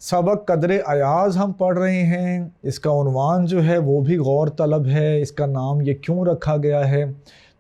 सबक कदर अयाज हम पढ़ रहे हैं। इसका उन्वान जो है वो भी गौर तलब है, इसका नाम ये क्यों रखा गया है।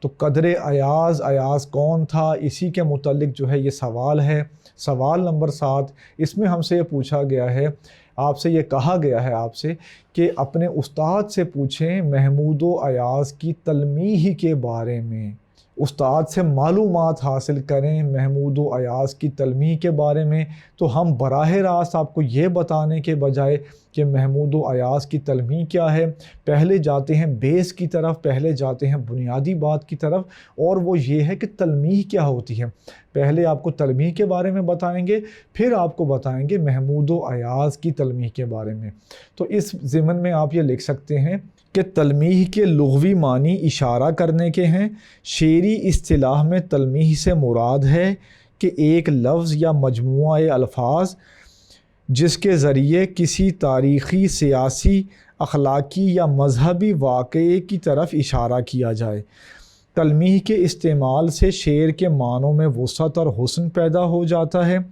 तो कदर अयाज, अयाज कौन था, इसी के मुतल्लिक जो है ये सवाल है। सवाल नंबर 7, इसमें हमसे ये पूछा गया है, आपसे ये कहा गया है आपसे कि अपने उस्ताद से पूछें महमूद अयाज की तलमीह के बारे में। उस्ताद से मालूमात हासिल करें महमूद अयाज की तलमीह के बारे में। तो हम बराह रास्त आपको ये बताने के बजाय कि महमूद अयाज की तलमीह क्या है, पहले जाते हैं बेस की तरफ, पहले जाते हैं बुनियादी बात की तरफ, और वो ये है कि तलमीह क्या होती है। पहले आपको तलमीह के बारे में बताएंगे, फिर आपको बताएंगे महमूद अयाज की तलमीह के बारे में। तो इस ज़िमन में आप ये लिख सकते हैं कि तलमीह के लुग़वी मानी इशारा करने के हैं। शेरी इस्तिलाह में तलमीह से मुराद है कि एक लफ्ज़ या मजमूआ अल्फाज जिसके ज़रिए किसी तारीख़ी, सियासी, अखलाकी या मजहबी वाक़े की तरफ इशारा किया जाए। तलमीह के इस्तेमाल से शेर के मानों में वुसअत और हुस्न पैदा हो जाता है।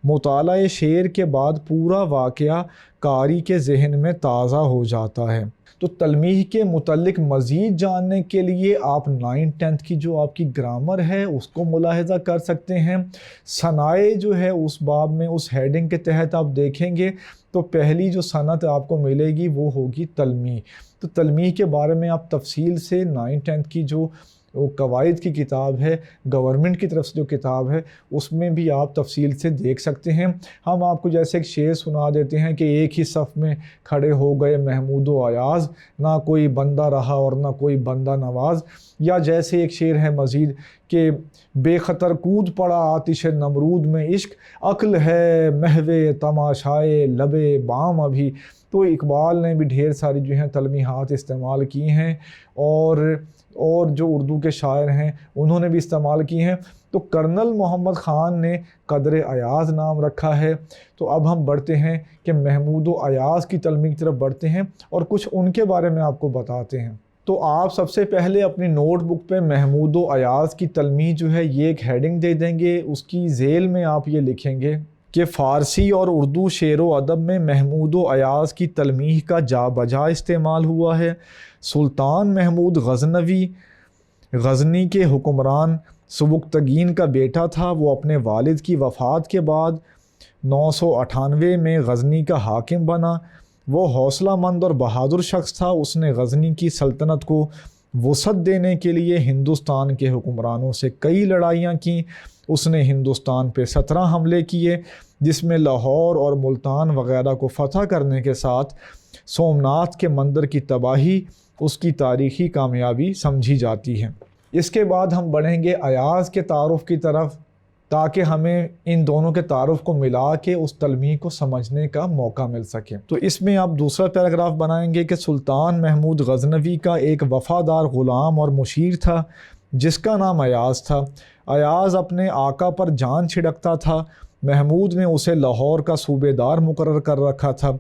मुताला शेर के बाद पूरा वाक़या कारी के ज़हन में ताज़ा हो जाता है। तो तलमीह के मुतल्लिक मज़ीद जानने के लिए आप 9th-10th की जो आपकी ग्रामर है उसको मुलाहिज़ा कर सकते हैं। सनाए जो है उस बाब में, उस हेडिंग के तहत आप देखेंगे तो पहली जो सनत आपको मिलेगी वो होगी तलमीह। तो तलमीह के बारे में आप तफसील से 9th-10th की जो वो कवायद की किताब है, गवर्नमेंट की तरफ से जो किताब है, उसमें भी आप तफसील से देख सकते हैं। हम आपको जैसे एक शेर सुना देते हैं कि एक ही सफ़ में खड़े हो गए महमूद अयाज, ना कोई बंदा रहा और ना कोई बंदा नवाज। या जैसे एक शेर है मज़ीद कि बेखतर कूद पड़ा आतिश नमरूद में इश्क, अक्ल है महवे तमाशाए लबे बाम अभी। तो इकबाल ने भी ढेर सारी जो हैं तलमीहात इस्तेमाल की हैं, और जो उर्दू के शायर हैं उन्होंने भी इस्तेमाल की हैं। तो कर्नल मोहम्मद ख़ान ने कदर अयाज नाम रखा है। तो अब हम बढ़ते हैं कि महमूद अयाज की तलमीह की तरफ बढ़ते हैं और कुछ उनके बारे में आपको बताते हैं। तो आप सबसे पहले अपनी नोट बुक पे महमूद अयाज की तलमीह जो है ये एक हेडिंग दे देंगे। उसकी झेल में आप ये लिखेंगे कि फ़ारसी और उर्दू शेर व अदब में महमूद अयाज की तलमीह का जा बजा इस्तेमाल हुआ है। सुल्तान महमूद गज़नवी गज़नी के हुक्मरान सुबुक्तगीन का बेटा था। वो अपने वालिद की वफ़ात के बाद 998 में गज़नी का हाकिम बना। वो हौसलामंद और बहादुर शख्स था। उसने गज़नी की सल्तनत को वसअत देने के लिए हिंदुस्तान के हुक्मरानों से कई लड़ाइयाँ की। उसने हिंदुस्तान पे 17 हमले किए, जिसमें लाहौर और मुल्तान वग़ैरह को फ़तह करने के साथ सोमनाथ के मंदिर की तबाही उसकी तारीख़ी कामयाबी समझी जाती है। इसके बाद हम बढ़ेंगे अयाज के तारुफ़ की तरफ, ताकि हमें इन दोनों के तारुफ़ को मिला के उस तलमीह को समझने का मौका मिल सके। तो इसमें आप दूसरा पैराग्राफ बनाएंगे कि सुल्तान महमूद गज़नवी का एक वफ़ादार ग़ुलाम और मुशीर था जिसका नाम अयाज था। अयाज अपने आका पर जान छिड़कता था। महमूद ने उसे लाहौर का सूबेदार मुकर्रर कर रखा था।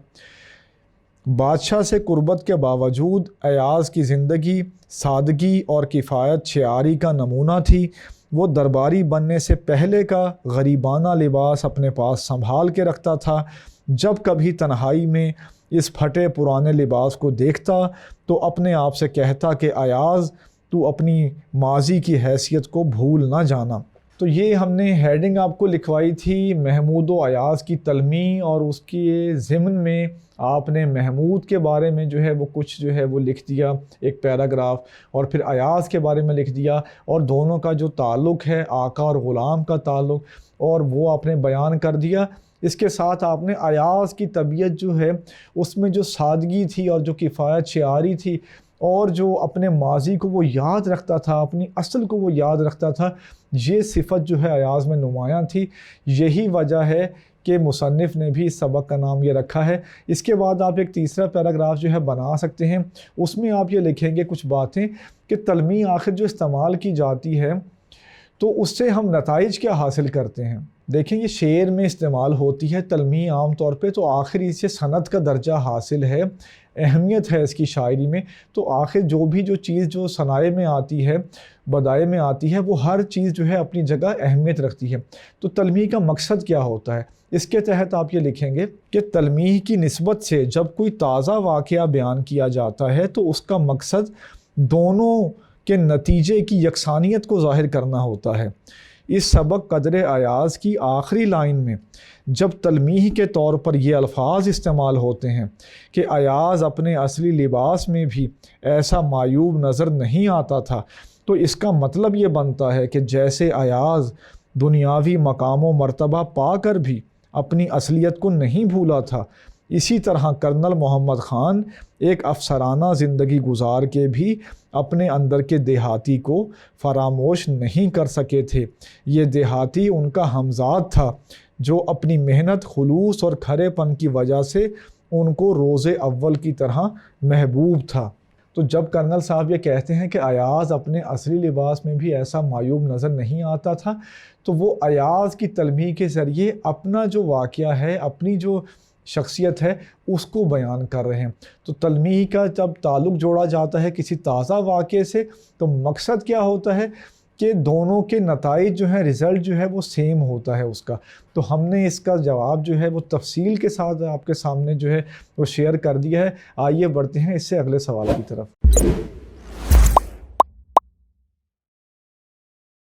बादशाह से कुर्बत के बावजूद अयाज की ज़िंदगी सादगी और किफ़ायत शियारी का नमूना थी। वो दरबारी बनने से पहले का गरीबाना लिबास अपने पास संभाल के रखता था। जब कभी तन्हाई में इस फटे पुराने लिबास को देखता तो अपने आप से कहता कि अयाज, तू अपनी माजी की हैसियत को भूल ना जाना। तो ये हमने हेडिंग आपको लिखवाई थी महमूद अयाज की तलमीह, और उसकी ज़िम्न में आपने महमूद के बारे में जो है वो कुछ जो है वो लिख दिया एक पैराग्राफ, और फिर अयाज के बारे में लिख दिया, और दोनों का जो ताल्लुक़ है आका और ग़ुलाम का ताल्लुक़, और वो आपने बयान कर दिया। इसके साथ आपने अयाज की तबीयत जो है उसमें जो सादगी थी और जो किफ़ायत शियारी थी, और जो अपने माजी को वो याद रखता था, अपनी असल को वो याद रखता था, ये सिफ़त जो है अयाज में नुमायाँ थी। यही वजह है कि मुसन्निफ़ ने भी इस सबक का नाम ये रखा है। इसके बाद आप एक तीसरा पैराग्राफ जो है बना सकते हैं। उसमें आप ये लिखेंगे कुछ बातें कि तलमीह आखिर जो इस्तेमाल की जाती है तो उससे हम नताइज क्या हासिल करते हैं। देखें, ये शेर में इस्तेमाल होती है तलमीह आम तौर पे, तो आखिर इससे सनद का दर्जा हासिल है। اہمیت ہے اس کی شاعری میں، تو آخر جو بھی جو چیز جو صنائع میں آتی ہے، بدائع میں آتی ہے، وہ ہر چیز جو ہے اپنی جگہ اہمیت رکھتی ہے۔ تو تلمیح کا مقصد کیا ہوتا ہے؟ اس کے تحت آپ یہ لکھیں گے کہ تلمیح کی نسبت سے جب کوئی تازہ واقعہ بیان کیا جاتا ہے تو اس کا مقصد دونوں کے نتیجے کی یکسانیت کو ظاہر کرنا ہوتا ہے۔ اس سبق قدر ایاز کی آخری لائن میں جب تلمیح کے طور پر یہ الفاظ استعمال ہوتے ہیں کہ ایاز اپنے اصلی لباس میں بھی ایسا معیوب نظر نہیں آتا تھا، تو اس کا مطلب یہ بنتا ہے کہ جیسے ایاز دنیاوی مقام و مرتبہ پا کر بھی اپنی اصلیت کو نہیں بھولا تھا، اسی طرح کرنل محمد خان ایک افسرانہ زندگی گزار کے بھی اپنے اندر کے دیہاتی کو فراموش نہیں کر سکے تھے۔ یہ دیہاتی ان کا ہمزاد تھا جو اپنی محنت، خلوص اور کھرے پن کی وجہ سے ان کو روز اول کی طرح محبوب تھا۔ تو جب کرنل صاحب یہ کہتے ہیں کہ ایاز اپنے اصلی لباس میں بھی ایسا معیوب نظر نہیں آتا تھا، تو وہ ایاز کی تلمیح کے ذریعے اپنا جو واقعہ ہے، اپنی جو شخصیت ہے، اس کو بیان کر رہے ہیں۔ تو تلمیح کا جب تعلق جوڑا جاتا ہے کسی تازہ واقعے سے، تو مقصد کیا ہوتا ہے کہ دونوں کے نتائج جو ہیں، رزلٹ جو ہے وہ سیم ہوتا ہے اس کا۔ تو ہم نے اس کا جواب جو ہے وہ تفصیل کے ساتھ آپ کے سامنے جو ہے وہ شیئر کر دیا ہے۔ آئیے بڑھتے ہیں اس سے اگلے سوال کی طرف۔